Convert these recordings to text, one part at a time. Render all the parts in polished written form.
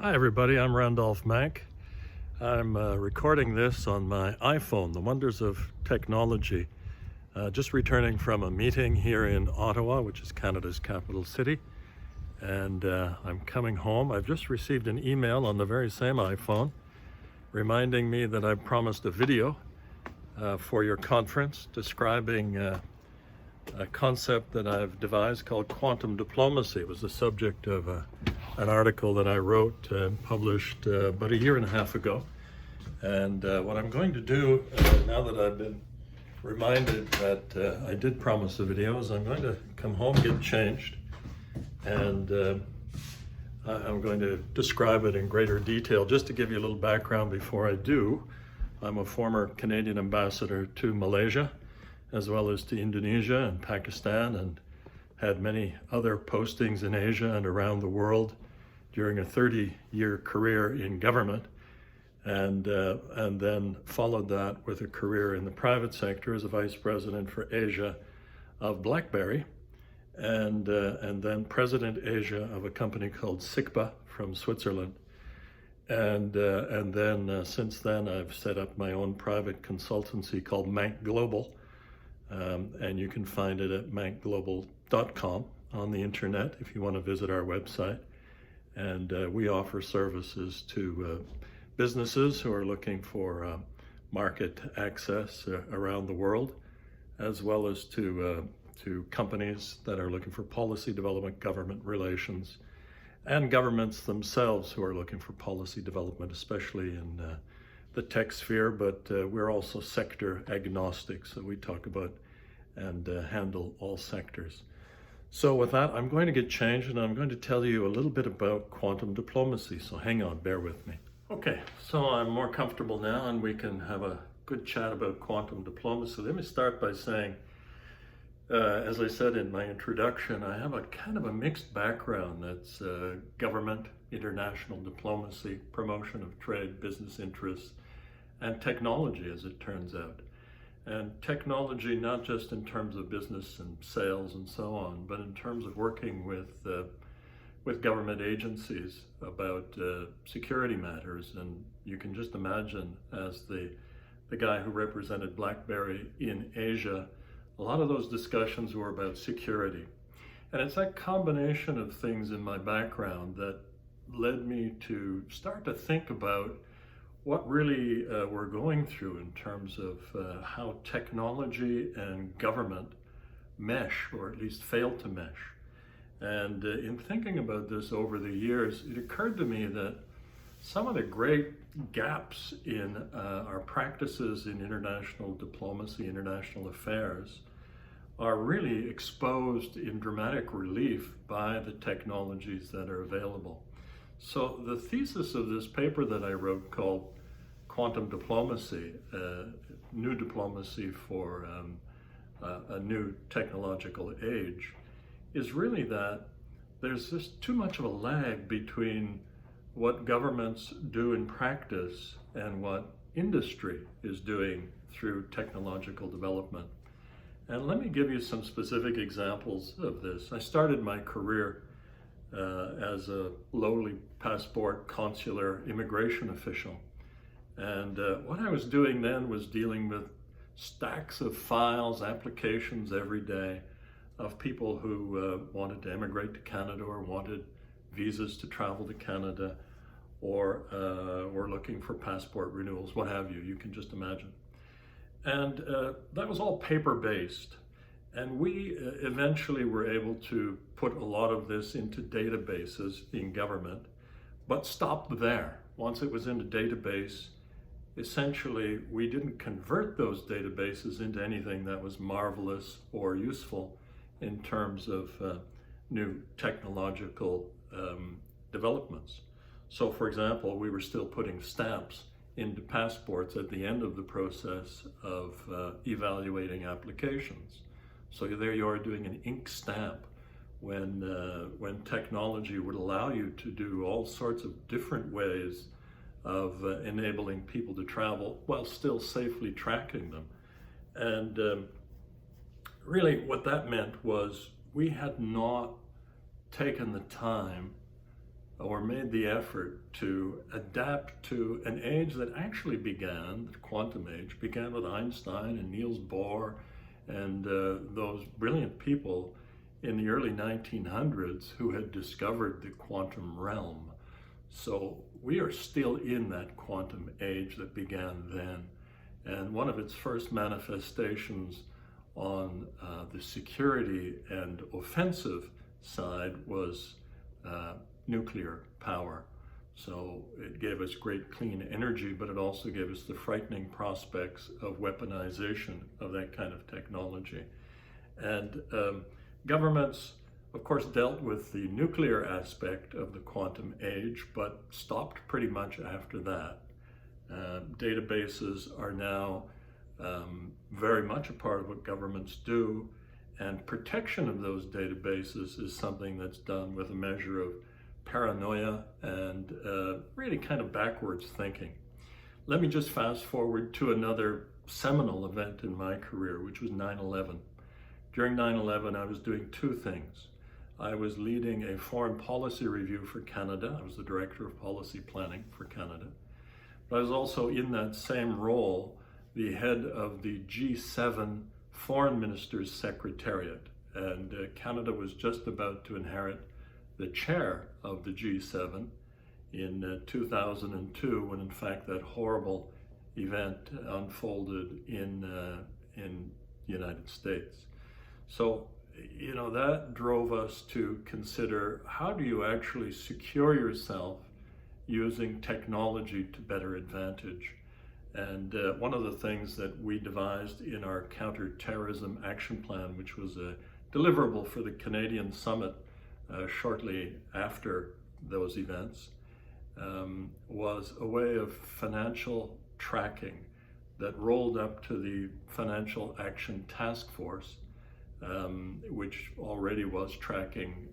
Hi everybody, I'm Randolph Mank. I'm recording this on my iPhone, the wonders of technology. Just returning from a meeting here in Ottawa, which is Canada's capital city. And I'm coming home. I've just received an email on the very same iPhone reminding me that I promised a video for your conference describing a concept that I've devised called quantum diplomacy. It was the subject of an article that I wrote and published about a year and a half ago. And what I'm going to do, now that I've been reminded that I did promise a video, is I'm going to come home, get changed, and I'm going to describe it in greater detail. Just to give you a little background before I do, I'm a former Canadian ambassador to Malaysia, as well as to Indonesia and Pakistan, and had many other postings in Asia and around the world during a 30-year career in government, and then followed that with a career in the private sector as a vice president for Asia of BlackBerry, and then President Asia of a company called SICPA from Switzerland. And then since then, I've set up my own private consultancy called MankGlobal, and you can find it at MankGlobal.com on the internet if you want to visit our website. And we offer services to businesses who are looking for market access around the world, as well as to companies that are looking for policy development, government relations, and governments themselves who are looking for policy development, especially in the tech sphere, but we're also sector agnostic, so we talk about and handle all sectors. So with that, I'm going to get changed and I'm going to tell you a little bit about quantum diplomacy, so hang on, bear with me. Okay, so I'm more comfortable now and we can have a good chat about quantum diplomacy. Let me start by saying, as I said in my introduction, I have a kind of a mixed background. That's government, international diplomacy, promotion of trade, business interests, and technology, as it turns out. And technology, not just in terms of business and sales and so on, but in terms of working with government agencies about security matters. And you can just imagine, as the guy who represented BlackBerry in Asia, a lot of those discussions were about security. And it's that combination of things in my background that led me to start to think about what really we're going through in terms of how technology and government mesh, or at least fail to mesh. And in thinking about this over the years, it occurred to me that some of the great gaps in our practices in international diplomacy, international affairs, are really exposed in dramatic relief by the technologies that are available. So the thesis of this paper that I wrote, called Quantum Diplomacy, New Diplomacy for a New Technological Age, is really that there's just too much of a lag between what governments do in practice and what industry is doing through technological development. And let me give you some specific examples of this. I started my career as a lowly passport consular immigration official. And what I was doing then was dealing with stacks of files, applications every day of people who wanted to emigrate to Canada or wanted visas to travel to Canada, or were looking for passport renewals, what have you. You can just imagine. And that was all paper-based. And we eventually were able to put a lot of this into databases in government, but stopped there. Once it was in a database, essentially we didn't convert those databases into anything that was marvelous or useful in terms of new technological developments. So for example, we were still putting stamps into passports at the end of the process of evaluating applications. So there you are doing an ink stamp when technology would allow you to do all sorts of different ways of enabling people to travel while still safely tracking them. And really what that meant was we had not taken the time or made the effort to adapt to an age that actually began, the quantum age, began with Einstein and Niels Bohr and those brilliant people in the early 1900s who had discovered the quantum realm. So we are still in that quantum age that began then. And one of its first manifestations on the security and offensive side was nuclear power. So it gave us great clean energy, but it also gave us the frightening prospects of weaponization of that kind of technology. And governments, of course, dealt with the nuclear aspect of the quantum age, but stopped pretty much after that. Databases are now very much a part of what governments do, and protection of those databases is something that's done with a measure of paranoia and really kind of backwards thinking. Let me just fast forward to another seminal event in my career, which was 9/11. During 9/11, I was doing two things. I was leading a foreign policy review for Canada. I was the director of policy planning for Canada. But I was also, in that same role, the head of the G7 Foreign Ministers Secretariat. And Canada was just about to inherit the chair of the G7 in 2002, when in fact that horrible event unfolded in the United States. So, you know, that drove us to consider, how do you actually secure yourself using technology to better advantage? And one of the things that we devised in our counterterrorism action plan, which was a deliverable for the Canadian summit shortly after those events, was a way of financial tracking that rolled up to the Financial Action Task Force, which already was tracking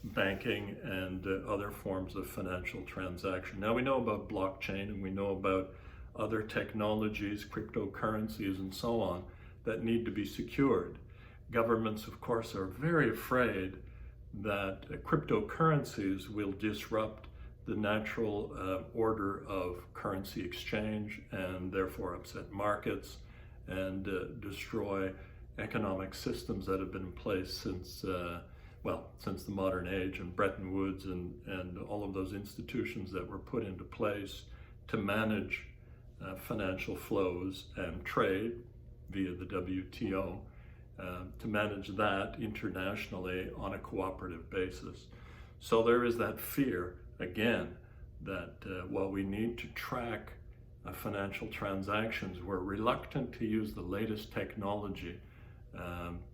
banking and other forms of financial transaction. Now we know about blockchain, and we know about other technologies, cryptocurrencies and so on, that need to be secured. Governments, of course, are very afraid that cryptocurrencies will disrupt the natural order of currency exchange and therefore upset markets and destroy economic systems that have been in place since the modern age, and Bretton Woods and all of those institutions that were put into place to manage financial flows and trade via the WTO, to manage that internationally on a cooperative basis. So there is that fear, again, that while we need to track financial transactions, we're reluctant to use the latest technology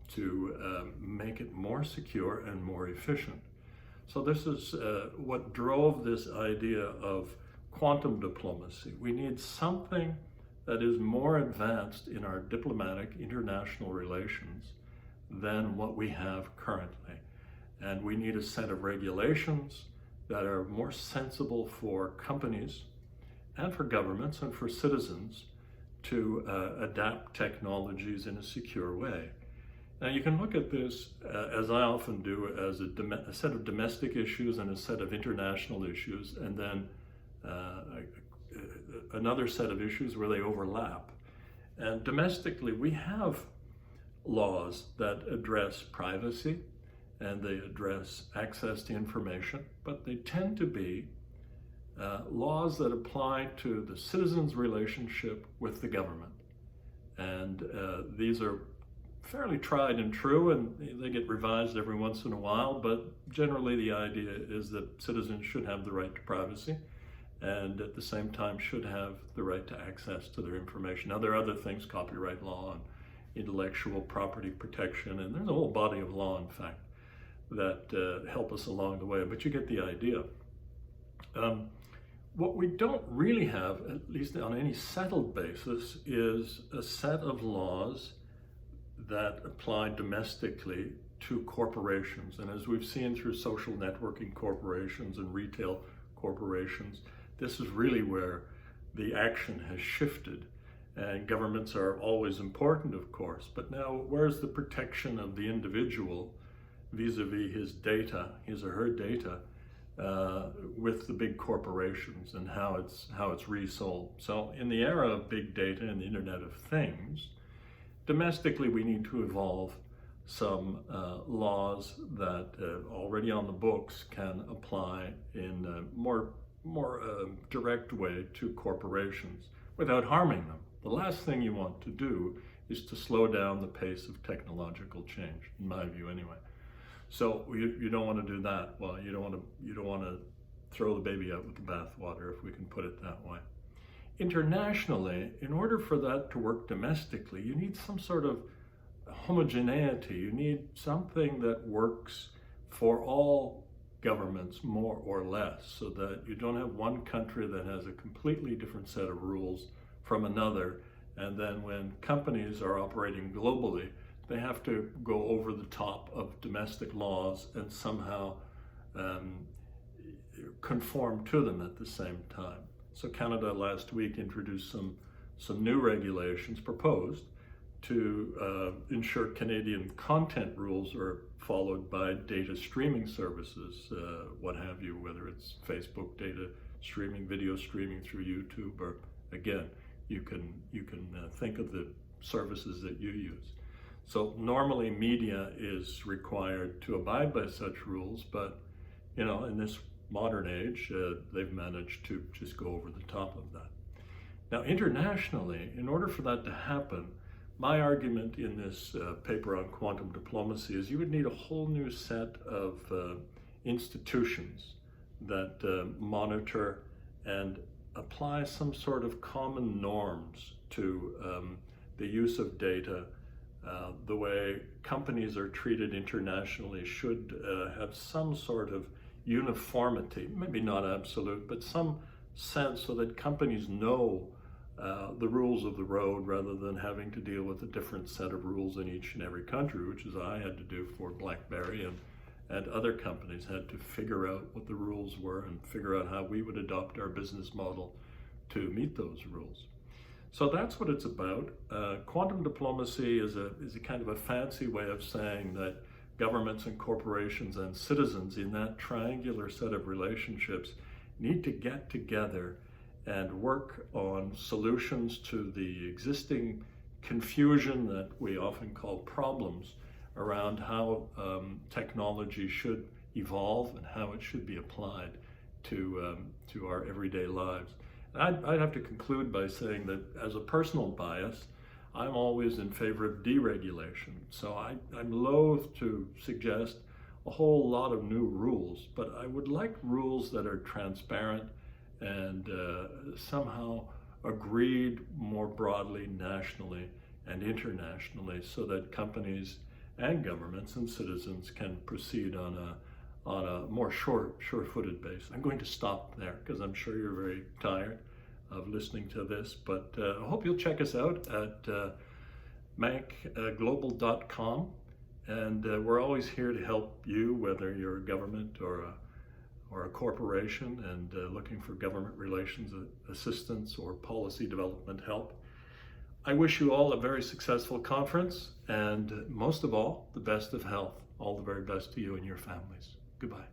to make it more secure and more efficient. So this is what drove this idea of quantum diplomacy. We need something that is more advanced in our diplomatic international relations than what we have currently. And we need a set of regulations that are more sensible for companies and for governments and for citizens to adapt technologies in a secure way. Now you can look at this, as I often do, as a set of domestic issues and a set of international issues, and then another set of issues where they overlap. And domestically, we have laws that address privacy and they address access to information, but they tend to be laws that apply to the citizen's relationship with the government. And these are fairly tried and true, and they get revised every once in a while, but generally the idea is that citizens should have the right to privacy and at the same time should have the right to access to their information. Now there are other things, copyright law and intellectual property protection, and there's a whole body of law, in fact, that help us along the way, but you get the idea. What we don't really have, at least on any settled basis, is a set of laws that apply domestically to corporations. And as we've seen through social networking corporations and retail corporations, this is really where the action has shifted. And governments are always important, of course, but now where's the protection of the individual vis-a-vis his data, his or her data, with the big corporations and how it's resold. So in the era of big data and the Internet of Things, domestically we need to evolve some laws that already on the books can apply in a more direct way to corporations without harming them. The last thing you want to do is to slow down the pace of technological change, in my view anyway. So you don't want to do that. Well, you don't want to throw the baby out with the bathwater, if we can put it that way. Internationally, in order for that to work domestically, you need some sort of homogeneity. You need something that works for all governments more or less, so that you don't have one country that has a completely different set of rules from another, and then when companies are operating globally, they have to go over the top of domestic laws and somehow conform to them at the same time. So Canada last week introduced some new regulations proposed to ensure Canadian content rules are followed by data streaming services, what have you, whether it's Facebook data streaming, video streaming through YouTube, or again, you can think of the services that you use. So normally media is required to abide by such rules, but in this modern age, they've managed to just go over the top of that. Now internationally, in order for that to happen, my argument in this paper on quantum diplomacy is you would need a whole new set of institutions that monitor and apply some sort of common norms to the use of data. The way companies are treated internationally should have some sort of uniformity, maybe not absolute, but some sense so that companies know the rules of the road rather than having to deal with a different set of rules in each and every country, which is I had to do for BlackBerry, and other companies had to figure out what the rules were and figure out how we would adopt our business model to meet those rules. So that's what it's about. Quantum diplomacy is a kind of a fancy way of saying that governments and corporations and citizens in that triangular set of relationships need to get together and work on solutions to the existing confusion that we often call problems around how technology should evolve and how it should be applied to our everyday lives. I'd have to conclude by saying that as a personal bias, I'm always in favor of deregulation. So I'm loath to suggest a whole lot of new rules, but I would like rules that are transparent and somehow agreed more broadly nationally and internationally, so that companies and governments and citizens can proceed on a more sure-footed basis. I'm going to stop there because I'm sure you're very tired of listening to this, but I hope you'll check us out at MankGlobal.com, and we're always here to help you, whether you're a government or a corporation and looking for government relations assistance or policy development help. I wish you all a very successful conference, and most of all, the best of health. All the very best to you and your families. Goodbye.